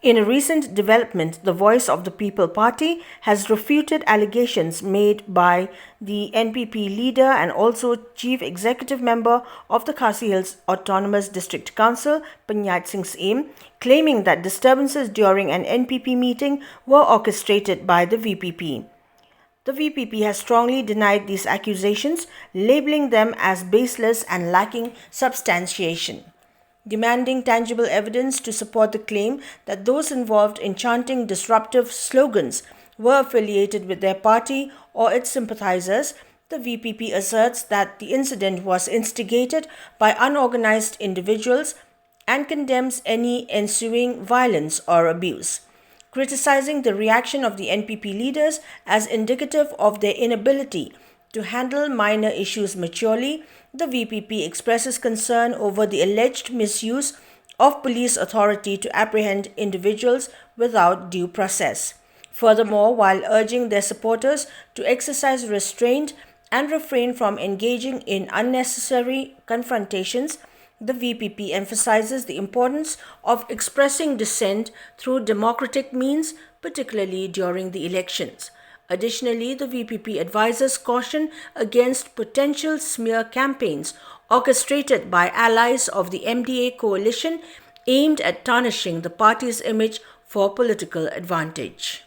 In a recent development, the Voice of the People Party has refuted allegations made by the NPP leader and also chief executive member of the Khasi Hills Autonomous District Council, Panyat Singh Saim, claiming that disturbances during an NPP meeting were orchestrated by the VPP. The VPP has strongly denied these accusations, labeling them as baseless and lacking substantiation, demanding tangible evidence to support the claim that those involved in chanting disruptive slogans were affiliated with their party or its sympathizers. The VPP asserts that the incident was instigated by unorganized individuals and condemns any ensuing violence or abuse, criticizing the reaction of the NPP leaders as indicative of their inability to handle minor issues maturely. The VPP expresses concern over the alleged misuse of police authority to apprehend individuals without due process. Furthermore, while urging their supporters to exercise restraint and refrain from engaging in unnecessary confrontations, the VPP emphasizes the importance of expressing dissent through democratic means, particularly during the elections. Additionally, the VPP advises caution against potential smear campaigns orchestrated by allies of the MDA coalition aimed at tarnishing the party's image for political advantage.